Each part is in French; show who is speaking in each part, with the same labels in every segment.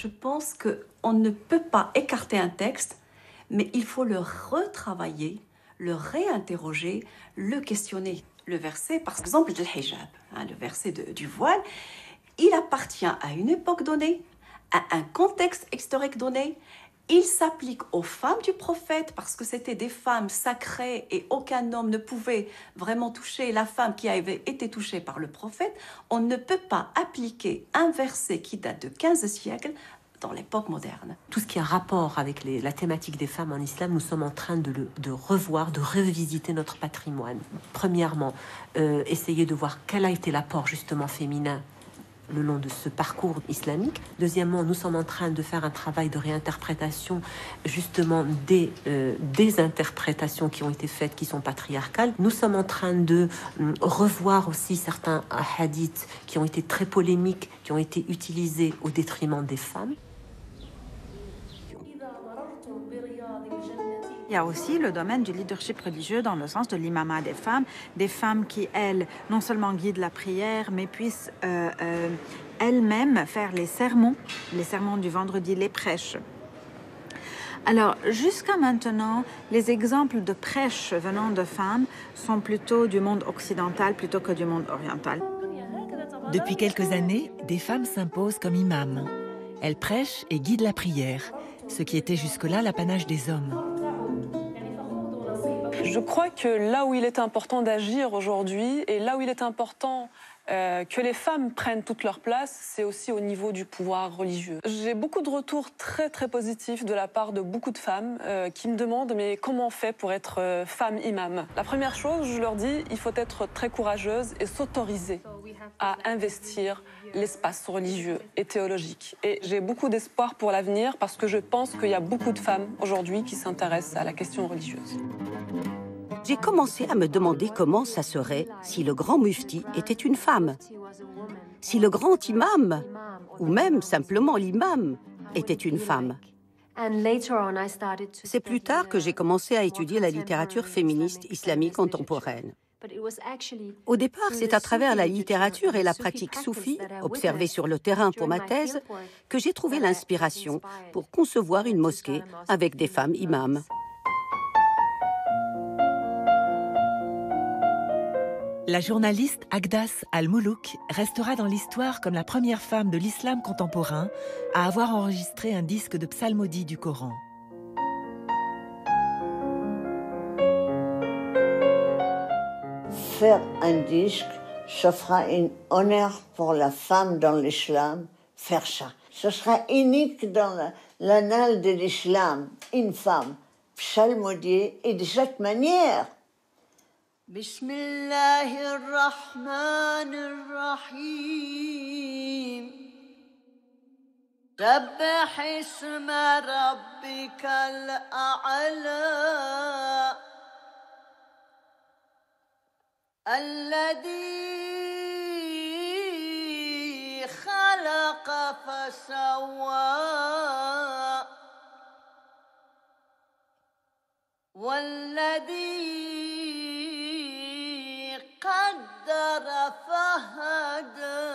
Speaker 1: Je pense qu'on ne peut pas écarter un texte, mais il faut le retravailler, le réinterroger, le questionner. Le verset, par exemple, du hijab, le verset du voile, il appartient à une époque donnée, à un contexte historique donné. Il s'applique aux femmes du prophète parce que c'était des femmes sacrées et aucun homme ne pouvait vraiment toucher la femme qui avait été touchée par le prophète. On ne peut pas appliquer un verset qui date de 15 siècles dans l'époque moderne.
Speaker 2: Tout ce qui a rapport avec la thématique des femmes en islam, nous sommes en train de revoir, de revisiter notre patrimoine. Premièrement, essayer de voir quel a été l'apport justement féminin le long de ce parcours islamique. Deuxièmement, nous sommes en train de faire un travail de réinterprétation justement des interprétations qui ont été faites, qui sont patriarcales. Nous sommes en train de revoir aussi certains hadiths qui ont été très polémiques, qui ont été utilisés au détriment des femmes.
Speaker 3: Il y a aussi le domaine du leadership religieux dans le sens de l'imama des femmes qui, elles, non seulement guident la prière, mais puissent elles-mêmes faire les sermons du vendredi, les prêches. Alors, jusqu'à maintenant, les exemples de prêches venant de femmes sont plutôt du monde occidental plutôt que du monde oriental.
Speaker 4: Depuis quelques années, des femmes s'imposent comme imams. Elles prêchent et guident la prière, ce qui était jusque-là l'apanage des hommes.
Speaker 5: Je crois que là où il est important d'agir aujourd'hui et là où il est important que les femmes prennent toute leur place, c'est aussi au niveau du pouvoir religieux. J'ai beaucoup de retours très très positifs de la part de beaucoup de femmes qui me demandent mais comment on fait pour être femme imam. La première chose, je leur dis, il faut être très courageuse et s'autoriser à investir l'espace religieux et théologique. Et j'ai beaucoup d'espoir pour l'avenir parce que je pense qu'il y a beaucoup de femmes aujourd'hui qui s'intéressent à la question religieuse.
Speaker 6: J'ai commencé à me demander comment ça serait si le grand mufti était une femme, si le grand imam, ou même simplement l'imam, était une femme. C'est plus tard que j'ai commencé à étudier la littérature féministe islamique contemporaine. Au départ, c'est à travers la littérature et la pratique soufie, observée sur le terrain pour ma thèse, que j'ai trouvé l'inspiration pour concevoir une mosquée avec des femmes imams.
Speaker 4: La journaliste Agdas Al-Moulouk restera dans l'histoire comme la première femme de l'islam contemporain à avoir enregistré un disque de psalmodie du Coran.
Speaker 7: Faire un disque, ce sera un honneur pour la femme dans l'islam, faire ça. Ce sera unique dans l'annale de l'islam, une femme psalmodier et de cette manière. بسم الله الرحمن الرحيم سبح اسم ربك الأعلى الذي خلق فسوى والذي قدر فهدى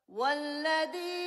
Speaker 7: والذي